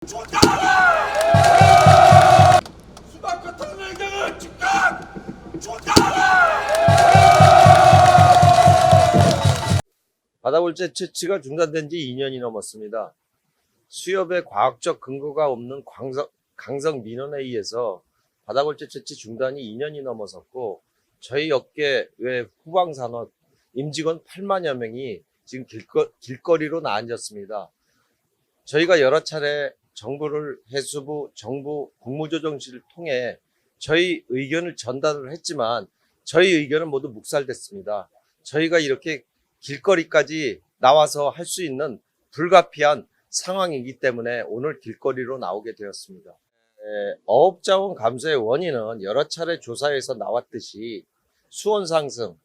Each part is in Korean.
조달하라! 수박 같은 의견을 즉각 조달하라! 바다골재 채취가 중단된 지 2년이 넘었습니다. 수협에 과학적 근거가 없는 강성 민원에 의해서 바다골재 채취 중단이 2년이 넘어섰고, 저희 업계 외 후방산업 임직원 8만여 명이 지금 길거리로 나앉았습니다. 저희가 여러 차례 정부를 해수부, 정부, 국무조정실을 통해 저희 의견을 전달을 했지만 저희 의견은 모두 묵살됐습니다. 저희가 이렇게 길거리까지 나와서 할 수 있는 불가피한 상황이기 때문에 오늘 길거리로 나오게 되었습니다. 어업자원 감소의 원인은 여러 차례 조사에서 나왔듯이 수온 상승,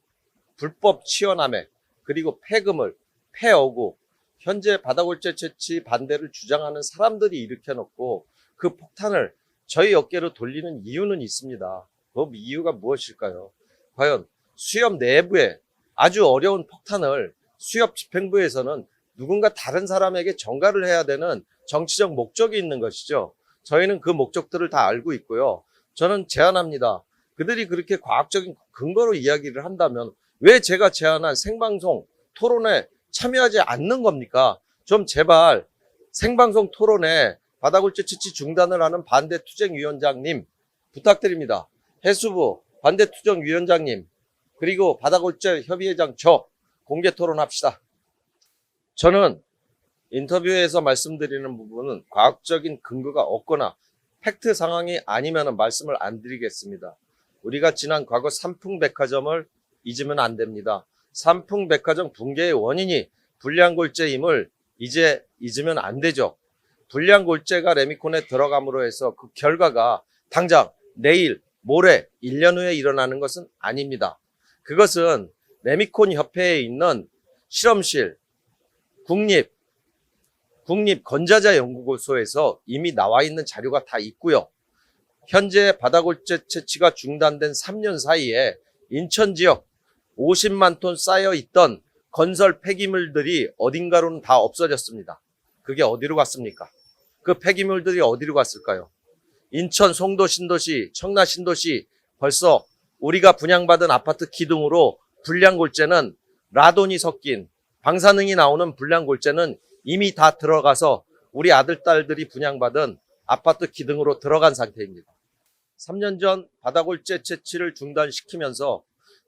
불법 치어남획, 그리고 폐그물, 폐어구, 현재 바다골재 채취 반대를 주장하는 사람들이 일으켜놓고 그 폭탄을 저희 어깨로 돌리는 이유는 있습니다. 그 이유가 무엇일까요? 과연 수협 내부에 아주 어려운 폭탄을 수협 집행부에서는 누군가 다른 사람에게 전가를 해야 되는 정치적 목적이 있는 것이죠. 저희는 그 목적들을 다 알고 있고요. 저는 제안합니다. 그들이 그렇게 과학적인 근거로 이야기를 한다면 왜 제가 제안한 생방송 토론에 참여하지 않는 겁니까? 좀 제발 생방송 토론에 바다골재 채취 중단을 하는 반대투쟁위원장님 부탁드립니다. 해수부 반대투쟁위원장님, 그리고 바다골재 협의회장 저 공개 토론합시다. 저는 인터뷰에서 말씀드리는 부분은 과학적인 근거가 없거나 팩트 상황이 아니면 말씀을 안 드리겠습니다. 우리가 지난 과거 삼풍백화점을 잊으면 안 됩니다. 삼풍백화점 붕괴의 원인이 불량골재임을 이제 잊으면 안 되죠. 불량골재가 레미콘에 들어감으로 해서 그 결과가 당장 내일, 모레, 1년 후에 일어나는 것은 아닙니다. 그것은 레미콘 협회에 있는 실험실, 국립건자자연구소에서 이미 나와 있는 자료가 다 있고요. 현재 바다골재 채취가 중단된 3년 사이에 인천 지역 50만 톤 쌓여있던 건설 폐기물들이 어딘가로는 다 없어졌습니다. 그게 어디로 갔습니까? 그 폐기물들이 어디로 갔을까요? 인천 송도 신도시, 청라 신도시 벌써 우리가 분양받은 아파트 기둥으로 불량골재는 라돈이 섞인 방사능이 나오는 불량골재는 이미 다 들어가서 우리 아들, 딸들이 분양받은 아파트 기둥으로 들어간 상태입니다. 3년 전 바다골재 채취를 중단시키면서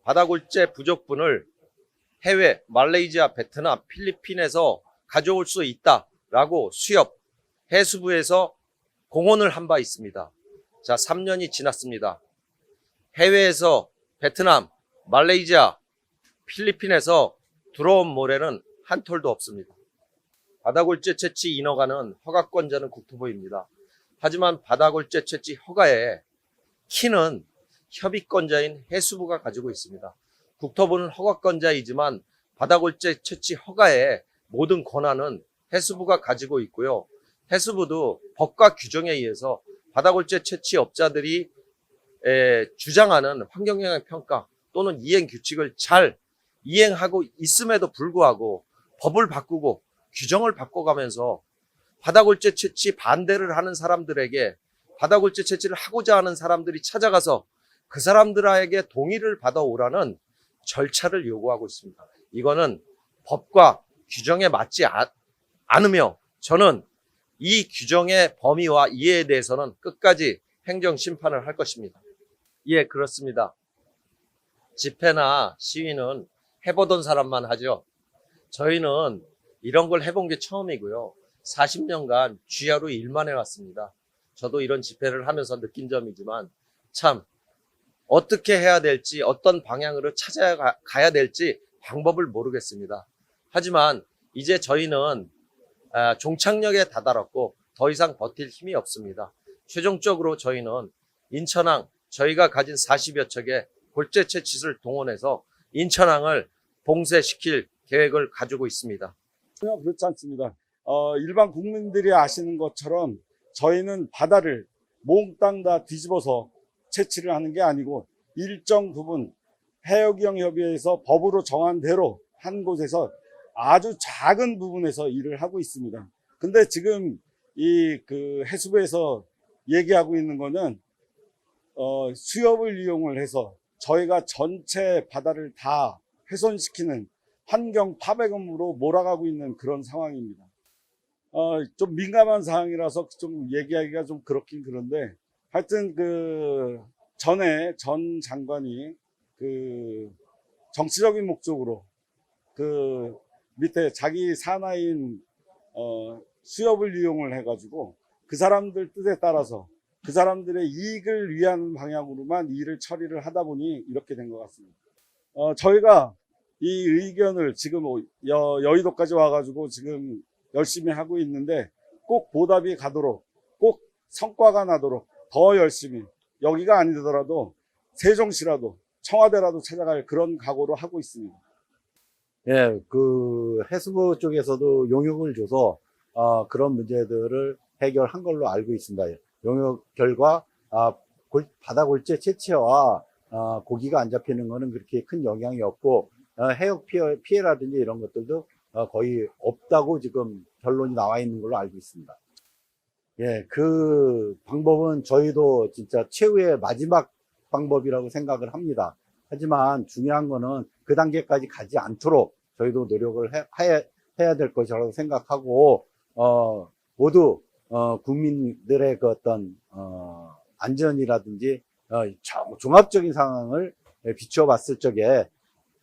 바다골재 부족분을 해외, 말레이시아, 베트남, 필리핀에서 가져올 수 있다라고 수협, 해수부에서 공언을 한 바 있습니다. 자, 3년이 지났습니다. 해외에서 베트남, 말레이시아, 필리핀에서 들어온 모래는 한 톨도 없습니다. 바다골재 채취 인허가는 허가권자는 국토부입니다. 하지만 바다골재 채취 허가의 키는 협의권자인 해수부가 가지고 있습니다. 국토부는 허가권자이지만 바다골재 채취 허가의 모든 권한은 해수부가 가지고 있고요. 해수부도 법과 규정에 의해서 바다골재 채취업자들이 주장하는 환경영향평가 또는 이행규칙을 잘 이행하고 있음에도 불구하고 법을 바꾸고 규정을 바꿔가면서 바다골재 채취 반대를 하는 사람들에게 바다골재 채취를 하고자 하는 사람들이 찾아가서 그 사람들에게 동의를 받아오라는 절차를 요구하고 있습니다. 이거는 법과 규정에 맞지 않으며 저는 이 규정의 범위와 이해에 대해서는 끝까지 행정심판을 할 것입니다. 예, 그렇습니다. 집회나 시위는 해보던 사람만 하죠. 저희는 이런 걸 해본 게 처음이고요. 40년간 쥐하로 일만 해왔습니다. 저도 이런 집회를 하면서 느낀 점이지만 참 어떻게 해야 될지, 어떤 방향으로 찾아가야 될지 방법을 모르겠습니다. 하지만 이제 저희는 종착역에 다다랐고 더 이상 버틸 힘이 없습니다. 최종적으로 저희는 인천항, 저희가 가진 40여 척의 골재 채취를 동원해서 인천항을 봉쇄시킬 계획을 가지고 있습니다. 전혀 그렇지 않습니다. 일반 국민들이 아시는 것처럼 저희는 바다를 몽땅 다 뒤집어서 채취를 하는 게 아니고 일정 부분 해역경협의회에서 법으로 정한 대로 한 곳에서 아주 작은 부분에서 일을 하고 있습니다. 근데 지금 이 그 해수부에서 얘기하고 있는 거는 수협을 이용을 해서 저희가 전체 바다를 다 훼손시키는 환경 파괴금으로 몰아가고 있는 그런 상황입니다. 좀 민감한 사항이라서 좀 얘기하기가 좀 그렇긴 그런데 하여튼 그 전에 전 장관이 그 정치적인 목적으로 그 밑에 자기 사나인 수협을 이용을 해가지고 그 사람들 뜻에 따라서 그 사람들의 이익을 위한 방향으로만 일을 처리를 하다 보니 이렇게 된 것 같습니다. 저희가 이 의견을 지금 여의도까지 와가지고 지금 열심히 하고 있는데 꼭 보답이 가도록 꼭 성과가 나도록 더 열심히 여기가 아니더라도 세종시라도 청와대라도 찾아갈 그런 각오로 하고 있습니다. 예, 그 해수부 쪽에서도 용역을 줘서 그런 문제들을 해결한 걸로 알고 있습니다. 용역 결과 바다 골재 채취와 고기가 안 잡히는 거는 그렇게 큰 영향이 없고 해역 피해라든지 이런 것들도 거의 없다고 지금 결론이 나와 있는 걸로 알고 있습니다. 예, 그 방법은 저희도 진짜 최후의 마지막 방법이라고 생각을 합니다. 하지만 중요한 거는 그 단계까지 가지 않도록 저희도 노력을 해야 될 것이라고 생각하고 모두 국민들의 그 어떤 안전이라든지 종합적인 상황을 비추어 봤을 적에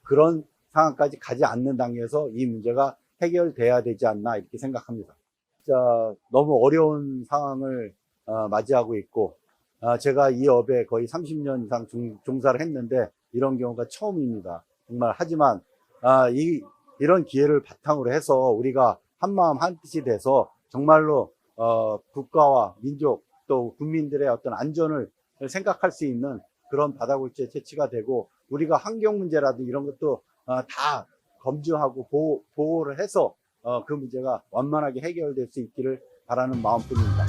그런 상황까지 가지 않는 단계에서 이 문제가 해결돼야 되지 않나 이렇게 생각합니다. 진짜 너무 어려운 상황을 맞이하고 있고 제가 이 업에 거의 30년 이상 종사를 했는데 이런 경우가 처음입니다. 정말 하지만 이런 기회를 바탕으로 해서 우리가 한마음 한뜻이 돼서 정말로 국가와 민족 또 국민들의 어떤 안전을 생각할 수 있는 그런 바다골재 채취가 되고 우리가 환경 문제라든지 이런 것도 다 검증하고 보호를 해서 그 문제가 완만하게 해결될 수 있기를 바라는 마음뿐입니다.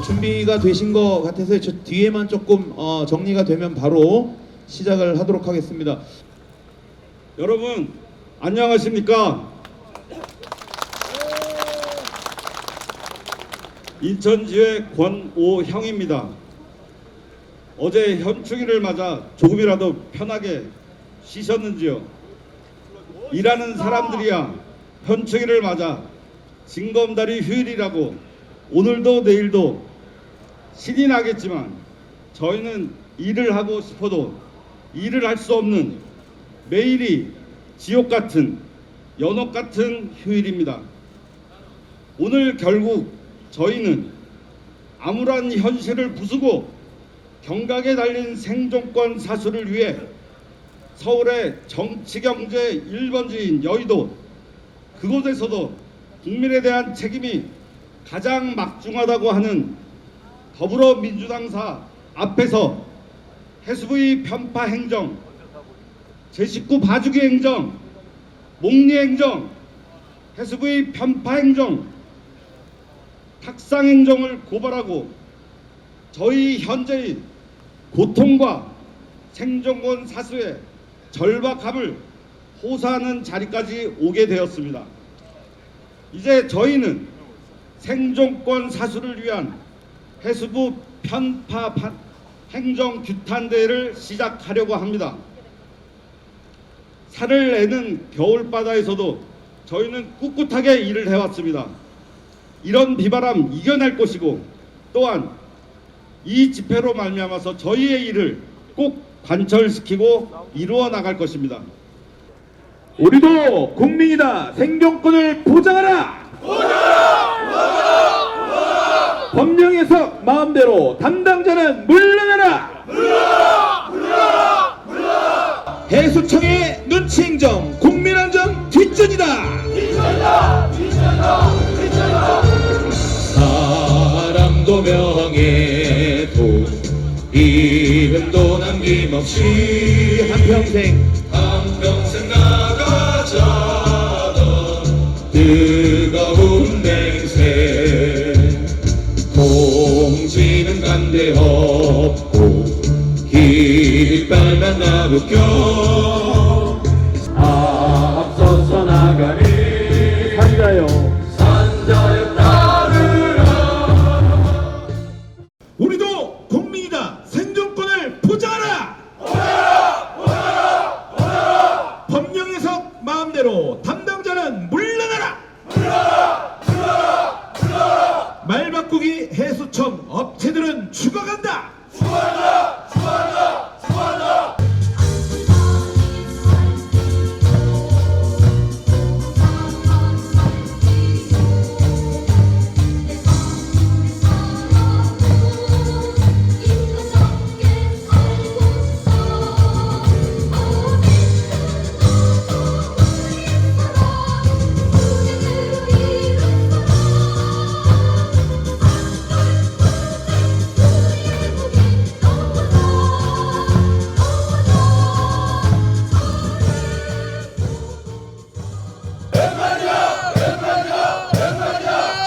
준비가 되신 것 같아서 저 뒤에만 조금 정리가 되면 바로 시작을 하도록 하겠습니다. 여러분 안녕하십니까? 인천지회 권오형입니다. 어제 현충일을 맞아 조금이라도 편하게 쉬셨는지요? 일하는 사람들이야 현충일을 맞아 징검다리 휴일이라고 오늘도 내일도 신이 나겠지만 저희는 일을 하고 싶어도 일을 할 수 없는 매일이 지옥 같은 연옥 같은 휴일입니다. 오늘 결국 저희는 암울한 현실을 부수고 경각에 달린 생존권 사수를 위해 서울의 정치경제 1번지인 여의도 그곳에서도 국민에 대한 책임이 가장 막중하다고 하는 더불어민주당사 앞에서 해수부의 편파 행정, 제19 봐주기 행정, 목리 행정, 해수부의 편파 행정, 탁상 행정을 고발하고 저희 현재의 고통과 생존권 사수의 절박함을 호소하는 자리까지 오게 되었습니다. 이제 저희는 생존권 사수를 위한 해수부 편파 행정 규탄대회를 시작하려고 합니다. 살을 내는 겨울바다에서도 저희는 꿋꿋하게 일을 해왔습니다. 이런 비바람 이겨낼 것이고 또한 이 집회로 말미암아서 저희의 일을 꼭 관철시키고 이루어 나갈 것입니다. 우리도 국민이다. 생존권을 보장하라. 법령에서 마음대로 담당자는 물러나라. 해수청의 눈치 행정, 국민 안전 인천이다. 사람도 명예도 이름도 남김없이 한평생 나가자던 뜨거운 맹세 통지는 간대 없고 깃발만 나누겨 앞서서 나가리 산자여 따르라. 우리도 국민이다. 생존권을 보장하라. 법령 해석 마음대로 담당자는 물러나라. 말 바꾸기 해수청 업체들은 죽어간다.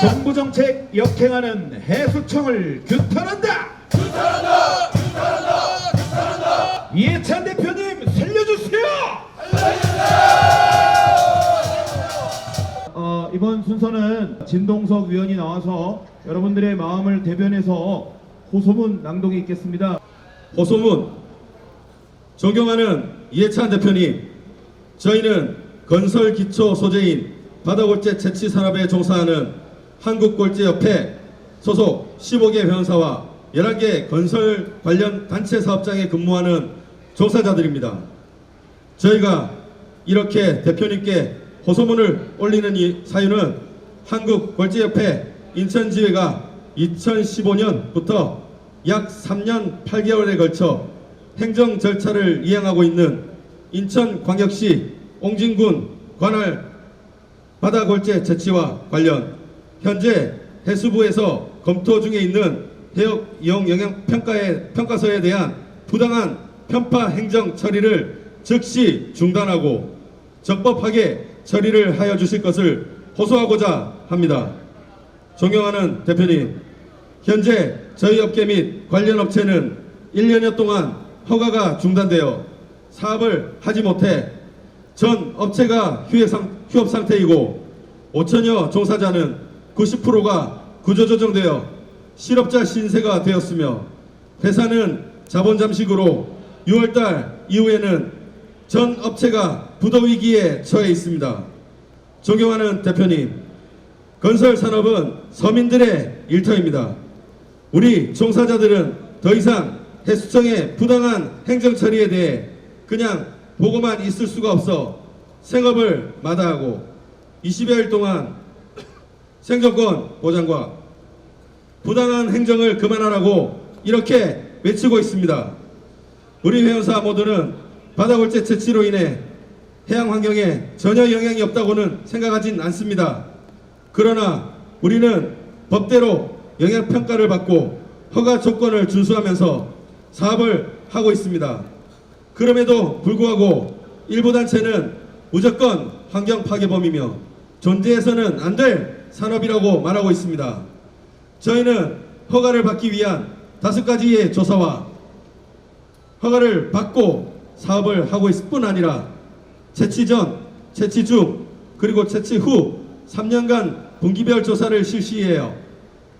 정부 정책 역행하는 해수청을 규탄한다. 이해찬 대표님 살려주세요. 이번 순서는 진동석 위원이 나와서 여러분들의 마음을 대변해서 호소문 낭독이 있겠습니다. 호소문. 존경하는 이해찬 대표님, 저희는 건설 기초 소재인 바다골재 채취 산업에 종사하는 한국골재협회 소속 15개 회원사와 11개 건설 관련 단체 사업장에 근무하는 종사자들입니다. 저희가 이렇게 대표님께 호소문을 올리는 이 사유는 한국골재협회 인천지회가 2015년부터 약 3년 8개월에 걸쳐 행정 절차를 이행하고 있는 인천광역시 옹진군 관할 바다골재 채취와 관련 현재 해수부에서 검토 중에 있는 해역 이용 영향 평가서에 대한 부당한 편파 행정 처리를 즉시 중단하고 적법하게 처리를 하여 주실 것을 호소하고자 합니다. 존경하는 대표님, 현재 저희 업계 및 관련 업체는 1년여 동안 허가가 중단되어 사업을 하지 못해 전 업체가 휴업 상태이고 5천여 종사자는 90%가 구조조정되어 실업자 신세가 되었으며 회사는 자본 잠식으로 6월달 이후에는 전 업체가 부도 위기에 처해 있습니다. 존경하는 대표님, 건설 산업은 서민들의 일터입니다. 우리 종사자들은 더 이상 해수청의 부당한 행정 처리에 대해 그냥 보고만 있을 수가 없어 생업을 마다하고 20여일 동안 생존권 보장과 부당한 행정을 그만하라고 이렇게 외치고 있습니다. 우리 회원사 모두는 바다골재 채취로 인해 해양 환경에 전혀 영향이 없다고는 생각하진 않습니다. 그러나 우리는 법대로 영향평가를 받고 허가 조건을 준수하면서 사업을 하고 있습니다. 그럼에도 불구하고 일부 단체는 무조건 환경 파괴범이며 존재해서는 안 될 산업이라고 말하고 있습니다. 저희는 허가를 받기 위한 5가지의 조사와 허가를 받고 사업을 하고 있을 뿐 아니라 채취 전, 채취 중, 그리고 채취 후 3년간 분기별 조사를 실시해요.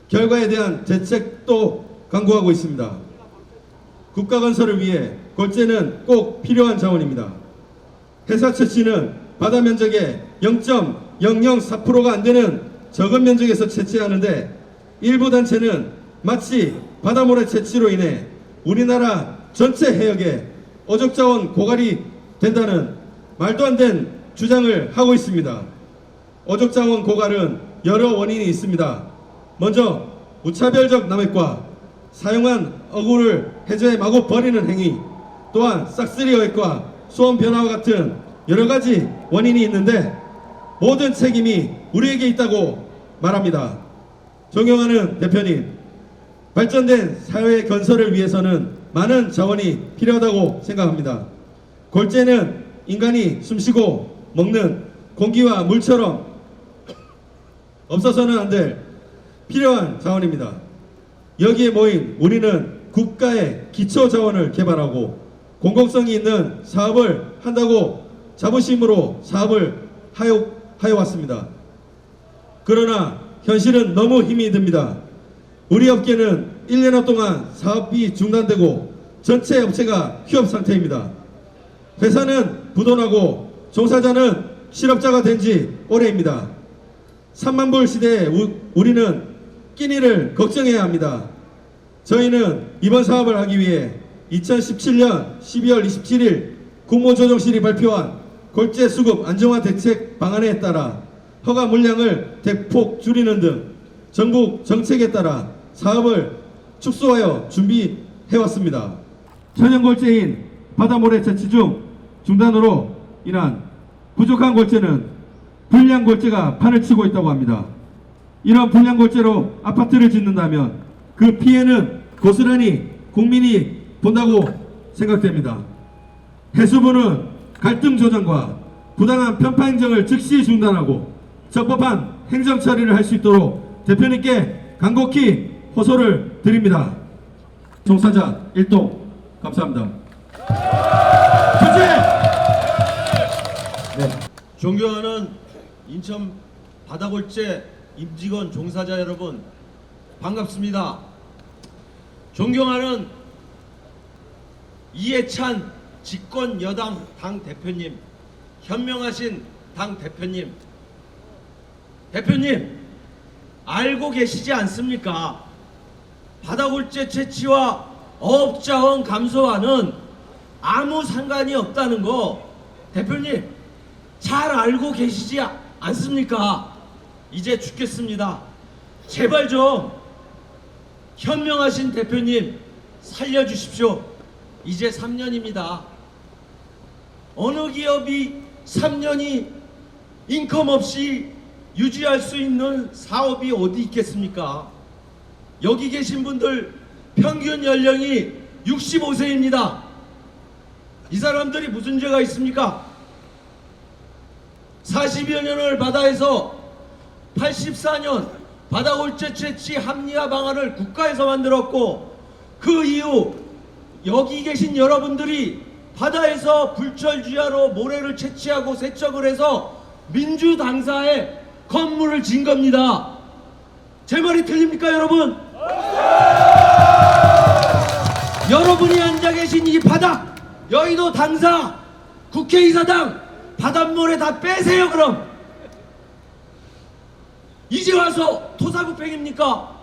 결과에 대한 대책도 강구하고 있습니다. 국가 건설을 위해 골재는 꼭 필요한 자원입니다. 회사 채취는 바다 면적의 0.004%가 안 되는 적은 면적에서 채취하는데 일부 단체는 마치 바다모래 채취로 인해 우리나라 전체 해역에 어족자원 고갈이 된다는 말도 안 된 주장을 하고 있습니다. 어족자원 고갈은 여러 원인이 있습니다. 먼저 무차별적 남획과 사용한 어구를 해저에 마구 버리는 행위, 또한 싹쓸이 어획과 수온 변화와 같은 여러 가지 원인이 있는데 모든 책임이 우리에게 있다고 말합니다. 존경하는 대표님, 발전된 사회 건설을 위해서는 많은 자원이 필요하다고 생각합니다. 골재는 인간이 숨쉬고 먹는 공기와 물처럼 없어서는 안 될 필요한 자원입니다. 여기에 모인 우리는 국가의 기초 자원을 개발하고 공공성이 있는 사업을 한다고 자부심으로 사업을 하여 왔습니다. 그러나 현실은 너무 힘이 듭니다. 우리 업계는 1년 동안 사업이 중단되고 전체 업체가 휴업 상태입니다. 회사는 부도나고 종사자는 실업자가 된 지 오래입니다. 3만 불 시대에 우리는 끼니를 걱정해야 합니다. 저희는 이번 사업을 하기 위해 2017년 12월 27일 국무조정실이 발표한 골재 수급 안정화 대책 방안에 따라 허가 물량을 대폭 줄이는 등 정부 정책에 따라 사업을 축소하여 준비해왔습니다. 천연골재인 바다모래 채취 중 중단으로 인한 부족한 골재는 불량골재가 판을 치고 있다고 합니다. 이런 불량골재로 아파트를 짓는다면 그 피해는 고스란히 국민이 본다고 생각됩니다. 해수부는 갈등 조정과 부당한 편파 행정을 즉시 중단하고 적법한 행정 처리를 할 수 있도록 대표님께 간곡히 호소를 드립니다. 종사자 일동 감사합니다. 존경하는 인천 바다골재 임직원 종사자 여러분, 반갑습니다. 존경하는 이해찬 집권 여당 당 대표님, 현명하신 당 대표님, 알고 계시지 않습니까? 바다골재 채취와 어업자원 감소와는 아무 상관이 없다는 거 대표님 잘 알고 계시지 않습니까? 이제 죽겠습니다. 제발 좀 현명하신 대표님 살려주십시오. 이제 3년입니다. 어느 기업이 3년이 인컴 없이 유지할 수 있는 사업이 어디 있겠습니까? 여기 계신 분들 평균 연령이 65세입니다. 이 사람들이 무슨 죄가 있습니까? 40여 년을 바다에서 84년 바다골재 채취 합리화 방안을 국가에서 만들었고, 그 이후 여기 계신 여러분들이 바다에서 불철주야로 모래를 채취하고 세척을 해서 민주당사에 건물을 진 겁니다. 제 말이 틀립니까 여러분? 여러분이 앉아 계신 이 바닥, 여의도 당사, 국회의사당 바닷모래 다 빼세요. 그럼 이제 와서 토사구팽입니까?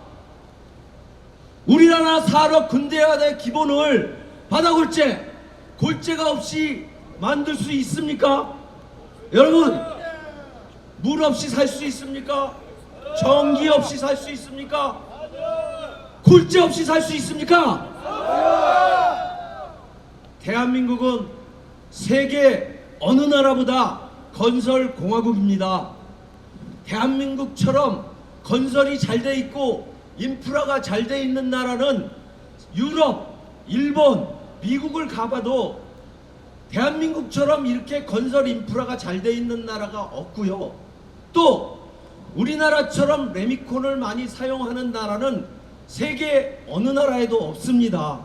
우리나라 산업 근대화의 기본을 바다골재, 골재가 없이 만들 수 있습니까? 여러분, 물 없이 살 수 있습니까? 전기 없이 살 수 있습니까? 골재 없이 살 수 있습니까? 대한민국은 세계 어느 나라보다 건설 공화국입니다. 대한민국처럼 건설이 잘 돼 있고 인프라가 잘 돼 있는 나라는 유럽, 일본, 미국을 가봐도 대한민국처럼 이렇게 건설 인프라가 잘 돼 있는 나라가 없고요. 또 우리나라처럼 레미콘을 많이 사용하는 나라는 세계 어느 나라에도 없습니다.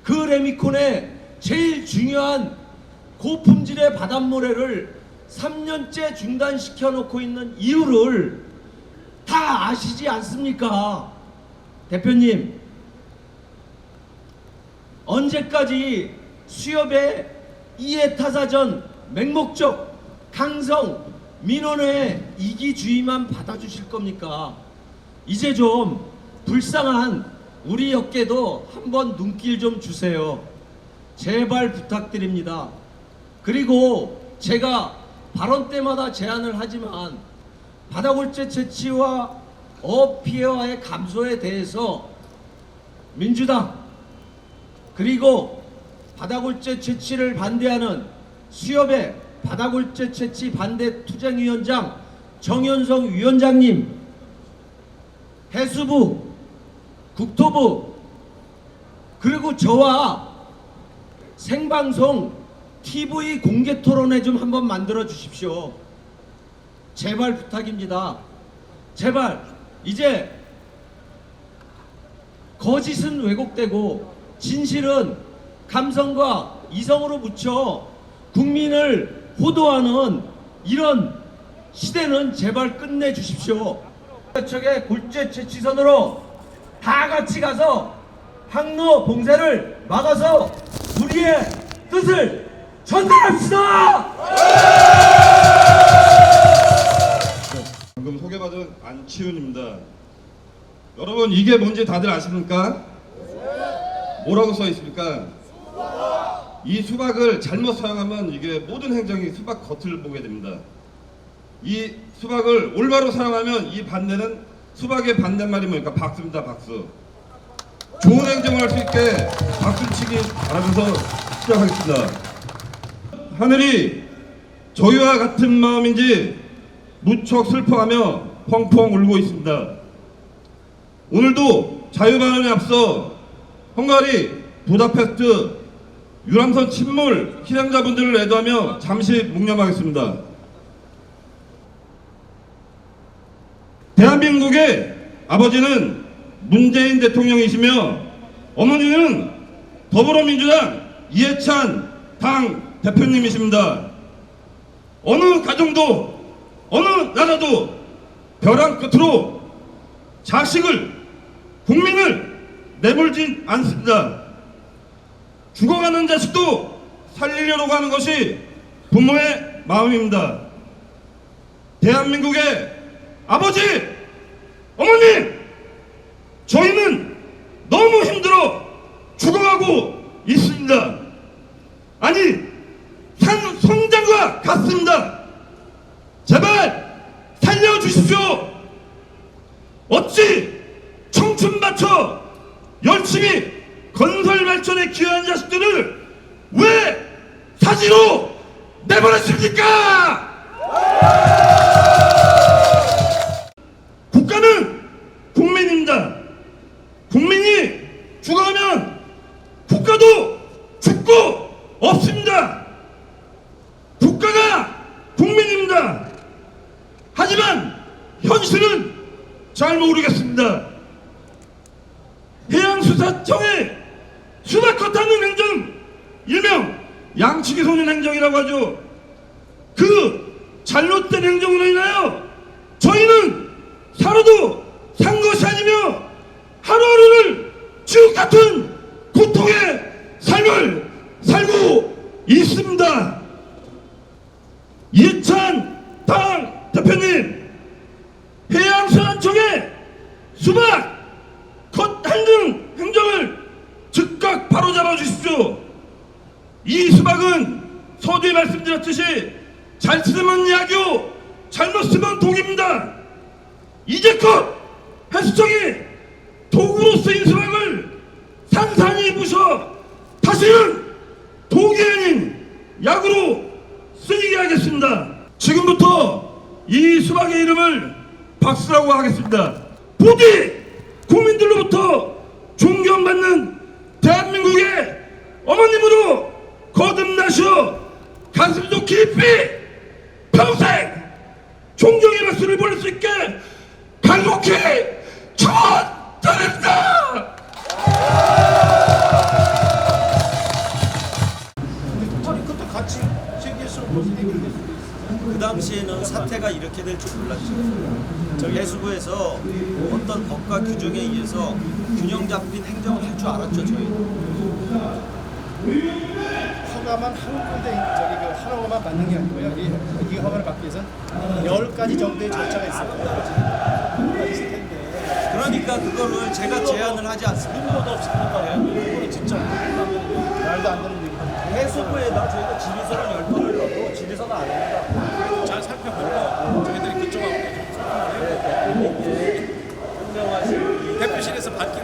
그 레미콘의 제일 중요한 고품질의 바닷모래를 3년째 중단시켜 놓고 있는 이유를 다 아시지 않습니까? 대표님, 언제까지 수협의 이해타사전, 맹목적, 강성, 민원의 이기주의만 받아주실 겁니까? 이제 좀 불쌍한 우리 업계도 한번 눈길 좀 주세요. 제발 부탁드립니다. 그리고 제가 발언 때마다 제안을 하지만 바다골재 채취와 어업 피해와의 감소에 대해서 민주당, 그리고 바다골재 채취를 반대하는 수협의 바다골재 채취 반대 투쟁위원장 정현성 위원장님, 해수부, 국토부, 그리고 저와 생방송 TV 공개 토론회 좀 한번 만들어 주십시오. 제발 부탁입니다. 제발. 이제 거짓은 왜곡되고 진실은 감성과 이성으로 묻혀 국민을 호도하는 이런 시대는 제발 끝내주십시오. 쪽의 골재 채취선으로 다 같이 가서 항로 봉쇄를 막아서 우리의 뜻을 전달합시다! 방금 소개받은 안치훈입니다. 여러분, 이게 뭔지 다들 아십니까? 뭐라고 써 있습니까? 이 수박을 잘못 사용하면 이게 모든 행정이 수박 겉을 보게 됩니다. 이 수박을 올바로 사용하면 이 반대는 수박의 반대말이 뭐니까 박수입니다. 박수. 좋은 행정을 할 수 있게 박수 치기 바라면서 시작하겠습니다. 하늘이 저희와 같은 마음인지 무척 슬퍼하며 펑펑 울고 있습니다. 오늘도 자유반환에 앞서 헝가리 부다페스트 유람선 침몰 희생자분들을 애도하며 잠시 묵념하겠습니다. 대한민국의 아버지는 문재인 대통령이시며 어머니는 더불어민주당 이해찬 당 대표님이십니다. 어느 가정도 어느 나라도 벼랑 끝으로 자식을 국민을 내몰진 않습니다. 죽어가는 자식도 살리려고 하는 것이 부모의 마음입니다. 대한민국의 아버지, 어머니, 저희는 너무 힘들어 죽어가고 있습니다. 아니, 산 성장과 같습니다. 제발 살려주십시오. 어찌 청춘 바쳐 열심히 건설 발전에 기여한 자식들을 왜 사지로 내보냈습니까? 국가는 국민입니다. 국민이 죽어가면 국가도 죽고 없습니다. 국가가 국민입니다. 하지만 현실은 잘 모르겠습니다. 해양수사청의 수박컷하는 행정, 일명 양치기 소년 행정이라고 하죠. 그 잘못된 행정으로 인하여 저희는 살아도 산 것이 아니며 하루하루를 지옥 같은 고통의 삶을 살고 있습니다. 이해찬 당 대표님, 해양수산청의 수박 컷 handling 행정을 즉각 바로잡아 주십시오. 이 수박은 서두에 말씀드렸듯이 잘 쓰면 약이요 잘못 쓰면 독입니다. 이제껏 해수청이 독으로 쓰인 수박을 산산이 부셔 다시는 독이 아닌 약으로 쓰이게 하겠습니다. 지금부터 이 수박의 이름을 박수라고 하겠습니다. 부디 국민들로부터 존경받는 대한민국의 어머님으로 거듭나셔 가슴도 깊이 평생 존경의 박수를 보낼 수 있게 간곡히 축원드립니다. 그 당시에는 사태가 이렇게 될 줄 몰랐죠. 저희 해수부에서 어떤 법과 규정에 의해서 균형 잡힌 행정을 할 줄 알았죠. 저희는. 허가만 한 군데 하나만 받는 게 아니고요. 이 허가를 받기 위해서는 10가지 정도의 절차가 있을 텐데. 그러니까 그거를 제가 제안을 하지 않습니다. 근거도 없이 하는 거예요. 그거는 진짜 말도 안 되는 얘기입니다. 해수부에다 저희가 질의서를 10번을 넣어도 질의서가 안 합니다. 잘 살펴보고 저희들이 그쪽하고 좀 소통을 해보고 대표실에서 받기